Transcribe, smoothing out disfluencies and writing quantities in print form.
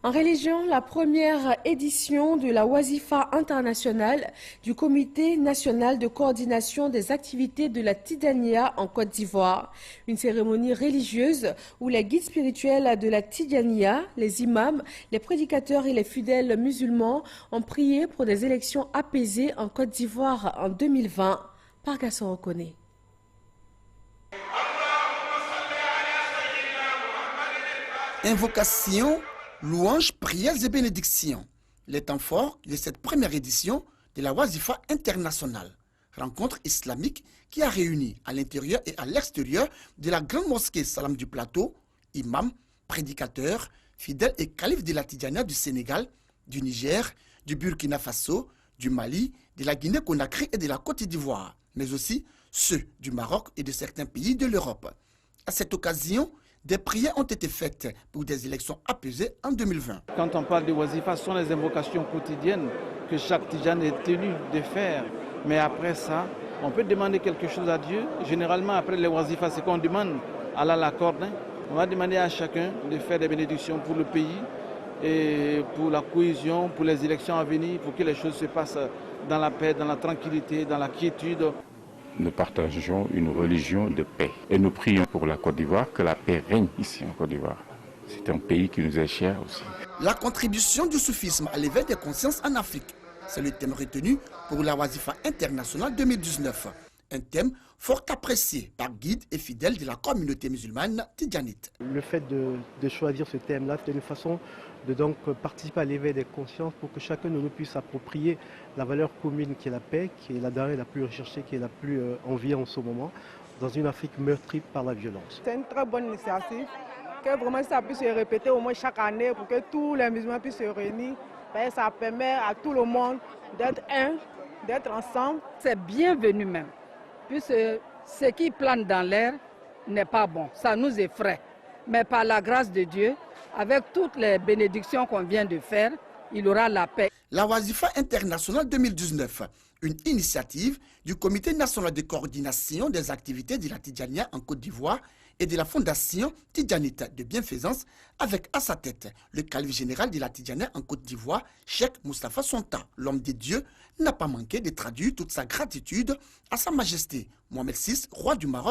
En religion, la première édition de la Wazifa internationale du Comité national de coordination des activités de la Tidjaniya en Côte d'Ivoire. Une cérémonie religieuse où les guides spirituels de la Tidjaniya, les imams, les prédicateurs et les fidèles musulmans ont prié pour des élections apaisées en Côte d'Ivoire en 2020. Pargasson reconnaît. Invocation, louanges, prières et bénédictions. Les temps forts de cette première édition de la Wazifa internationale. Rencontre islamique qui a réuni à l'intérieur et à l'extérieur de la grande mosquée Salam du Plateau, imams, prédicateurs, fidèles et califes de la Tidjaniya du Sénégal, du Niger, du Burkina Faso, du Mali, de la Guinée-Conakry et de la Côte d'Ivoire, mais aussi ceux du Maroc et de certains pays de l'Europe. À cette occasion, des prières ont été faites pour des élections apaisées en 2020. Quand on parle de Wazifa, ce sont les invocations quotidiennes que chaque Tidjane est tenu de faire. Mais après ça, on peut demander quelque chose à Dieu. Généralement, après les Wazifa, c'est qu'on demande à Allah l'accorde. On va demander à chacun de faire des bénédictions pour le pays et pour la cohésion, pour les élections à venir, pour que les choses se passent dans la paix, dans la tranquillité, dans la quiétude. Nous partageons une religion de paix et nous prions pour la Côte d'Ivoire, que la paix règne ici en Côte d'Ivoire. C'est un pays qui nous est cher aussi. La contribution du soufisme à l'éveil des consciences en Afrique, c'est le thème retenu pour la Wazifa internationale 2019. Un thème fort apprécié par guides et fidèles de la communauté musulmane tidjanite. Le fait de choisir ce thème-là, c'est une façon de donc participer à l'éveil des consciences pour que chacun de nous puisse s'approprier la valeur commune qui est la paix, qui est la denrée la plus recherchée, qui est la plus enviée en ce moment, dans une Afrique meurtrie par la violence. C'est une très bonne initiative, que vraiment ça puisse se répéter au moins chaque année pour que tous les musulmans puissent se réunir. Ça permet à tout le monde d'être un, d'être ensemble. C'est bienvenu même, puisque ce qui plane dans l'air n'est pas bon, ça nous effraie. Mais par la grâce de Dieu, avec toutes les bénédictions qu'on vient de faire, il aura la paix. La Wazifa internationale 2019, une initiative du Comité national de coordination des activités de la Tidjaniya en Côte d'Ivoire et de la Fondation Tidjanite de bienfaisance, avec à sa tête le calife général de la Tidjaniya en Côte d'Ivoire, Cheikh Moustapha Sonta. L'homme de Dieu n'a pas manqué de traduire toute sa gratitude à Sa Majesté Mohamed VI, roi du Maroc.